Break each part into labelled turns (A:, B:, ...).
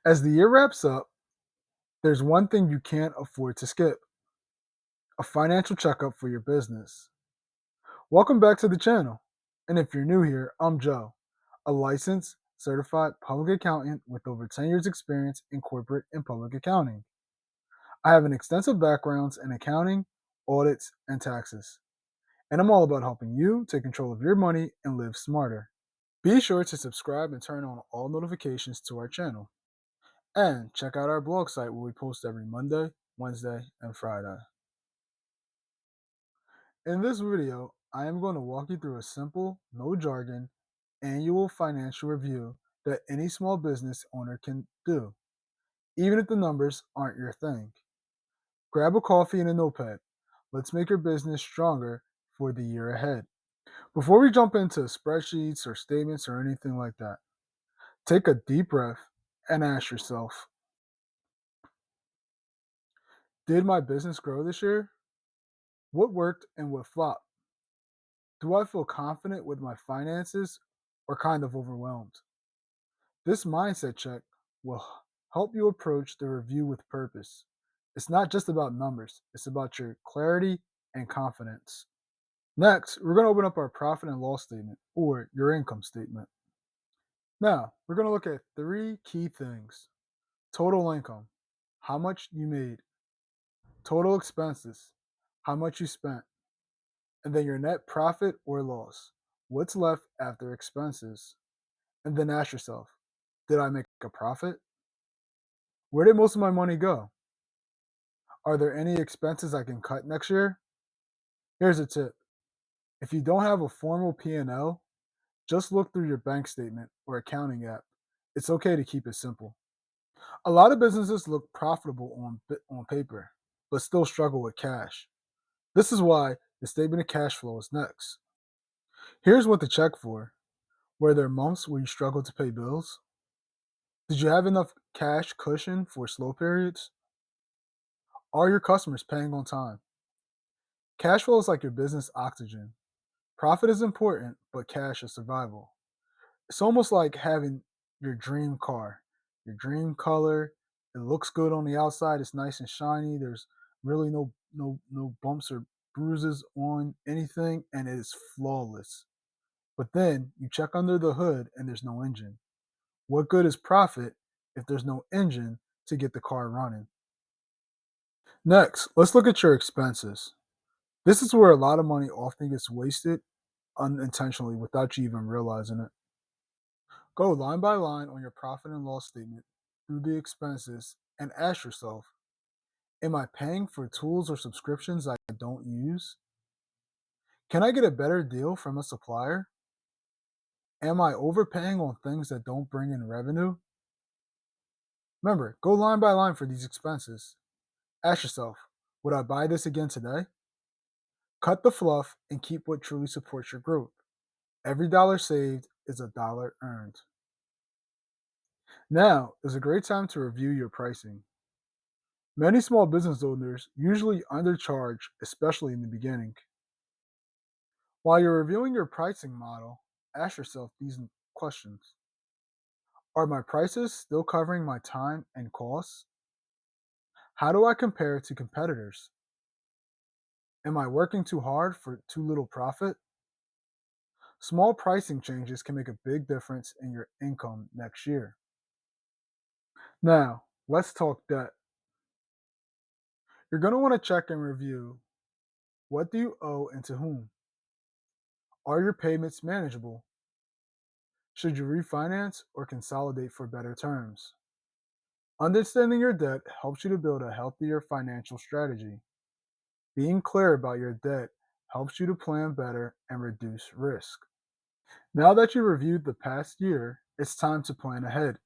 A: As the year wraps up, there's one thing you can't afford to skip: a financial checkup for your business. Welcome back to the channel. And if you're new here, I'm Joe, a licensed, certified public accountant with over 10 years' experience in corporate and public accounting. I have an extensive background in accounting, audits, and taxes, and I'm all about helping you take control of your money and live smarter. Be sure to subscribe and turn on all notifications to our channel. And check out our blog site where we post every Monday, Wednesday, and Friday. In this video, I am going to walk you through a simple, no jargon, annual financial review that any small business owner can do, even if the numbers aren't your thing. Grab a coffee and a notepad. Let's make your business stronger for the year ahead. Before we jump into spreadsheets or statements or anything like that, take a deep breath and ask yourself, did my business grow this year? What worked and what flopped? Do I feel confident with my finances or kind of overwhelmed? This mindset check will help you approach the review with purpose. It's not just about numbers, it's about your clarity and confidence. Next, we're going to open up our profit and loss statement or your income statement. Now, we're going to look at three key things: total income, how much you made; total expenses, how much you spent; and then your net profit or loss, what's left after expenses. And then ask yourself, did I make a profit? Where did most of my money go? Are there any expenses I can cut next year? Here's a tip. If you don't have a formal P&L, just look through your bank statement or accounting app. It's okay to keep it simple. A lot of businesses look profitable on paper, but still struggle with cash. This is why the statement of cash flow is next. Here's what to check for. Were there months where you struggled to pay bills? Did you have enough cash cushion for slow periods? Are your customers paying on time? Cash flow is like your business oxygen. Profit is important, but cash is survival. It's almost like having your dream car, your dream color. It looks good on the outside. It's nice and shiny. There's really no bumps or bruises on anything, and it is flawless. But then you check under the hood, and there's no engine. What good is profit if there's no engine to get the car running? Next, let's look at your expenses. This is where a lot of money often gets wasted unintentionally without you even realizing it. Go line by line on your profit and loss statement through the expenses and ask yourself, am I paying for tools or subscriptions I don't use? Can I get a better deal from a supplier? Am I overpaying on things that don't bring in revenue? Remember, go line by line for these expenses. Ask yourself, would I buy this again today? Cut the fluff and keep what truly supports your growth. Every dollar saved is a dollar earned. Now is a great time to review your pricing. Many small business owners usually undercharge, especially in the beginning. While you're reviewing your pricing model, ask yourself these questions. Are my prices still covering my time and costs? How do I compare to competitors? Am I working too hard for too little profit? Small pricing changes can make a big difference in your income next year. Now, let's talk debt. You're going to want to check and review: what do you owe and to whom? Are your payments manageable? Should you refinance or consolidate for better terms? Understanding your debt helps you to build a healthier financial strategy. Being clear about your debt helps you to plan better and reduce risk. Now that you've reviewed the past year, it's time to plan ahead.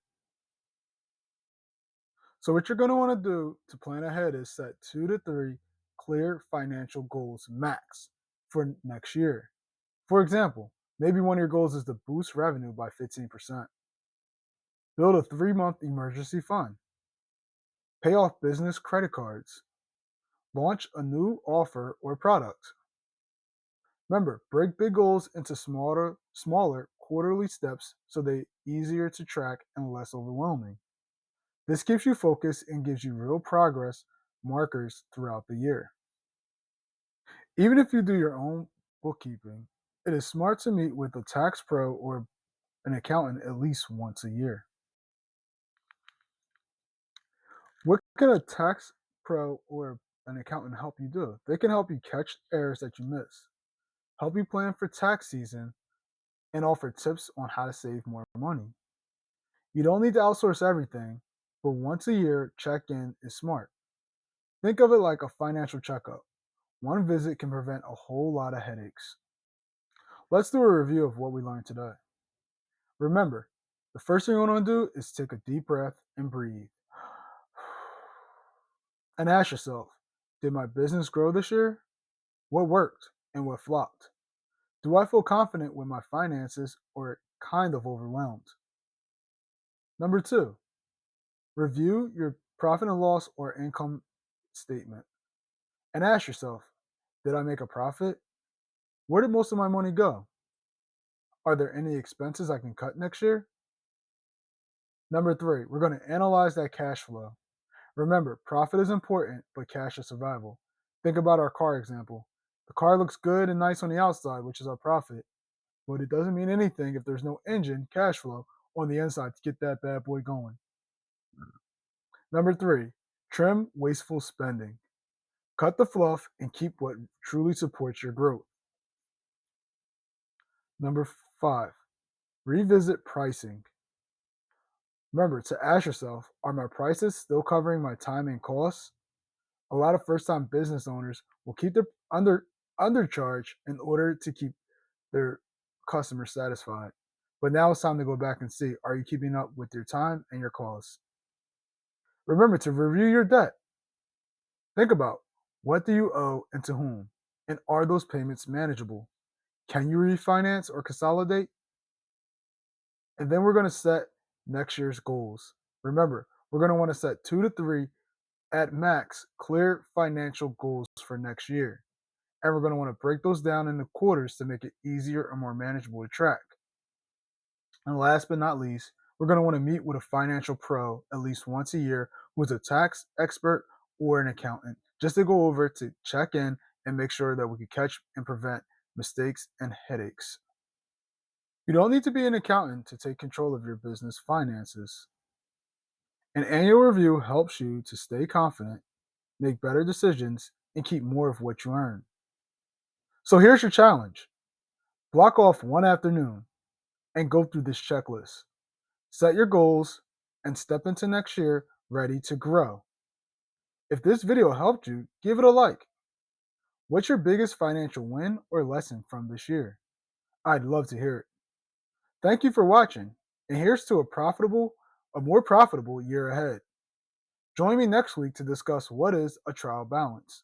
A: So, what you're going to want to do to plan ahead is set 2 to 3 clear financial goals max for next year. For example, maybe one of your goals is to boost revenue by 15%. Build a 3-month emergency fund. Pay off business credit cards. Launch a new offer or product. Remember, break big goals into smaller quarterly steps so they're easier to track and less overwhelming. This keeps you focused and gives you real progress markers throughout the year. Even if you do your own bookkeeping, it is smart to meet with a tax pro or an accountant at least once a year. What can a tax pro or an accountant help you do? They can help you catch errors that you miss, help you plan for tax season, and offer tips on how to save more money. You don't need to outsource everything, but once a year, check in is smart. Think of it like a financial checkup. One visit can prevent a whole lot of headaches. Let's do a review of what we learned today. Remember, the first thing you want to do is take a deep breath and breathe. And ask yourself, did my business grow this year? What worked and what flopped? Do I feel confident with my finances or kind of overwhelmed? Number two, review your profit and loss or income statement and ask yourself, did I make a profit? Where did most of my money go? Are there any expenses I can cut next year? Number three, we're going to analyze that cash flow. Remember, profit is important, but cash is survival. Think about our car example. The car looks good and nice on the outside, which is our profit, but it doesn't mean anything if there's no engine, cash flow, on the inside to get that bad boy going. Number three, trim wasteful spending. Cut the fluff and keep what truly supports your growth. Number five, revisit pricing. Remember to ask yourself, are my prices still covering my time and costs? A lot of first-time business owners will keep their undercharge in order to keep their customers satisfied. But now it's time to go back and see, are you keeping up with your time and your costs? Remember to review your debt. Think about, what do you owe and to whom? And are those payments manageable? Can you refinance or consolidate? And then we're going to set next year's goals. Remember, we're going to want to set 2 to 3 at max clear financial goals for next year. And we're going to want to break those down into quarters to make it easier and more manageable to track. And last but not least, we're going to want to meet with a financial pro at least once a year who is a tax expert or an accountant, just to go over to check in and make sure that we can catch and prevent mistakes and headaches. You don't need to be an accountant to take control of your business finances. An annual review helps you to stay confident, make better decisions, and keep more of what you earn. So here's your challenge: block off one afternoon and go through this checklist. Set your goals and step into next year ready to grow. If this video helped you, give it a like. What's your biggest financial win or lesson from this year? I'd love to hear it. Thank you for watching, and here's to a more profitable year ahead. Join me next week to discuss what is a trial balance.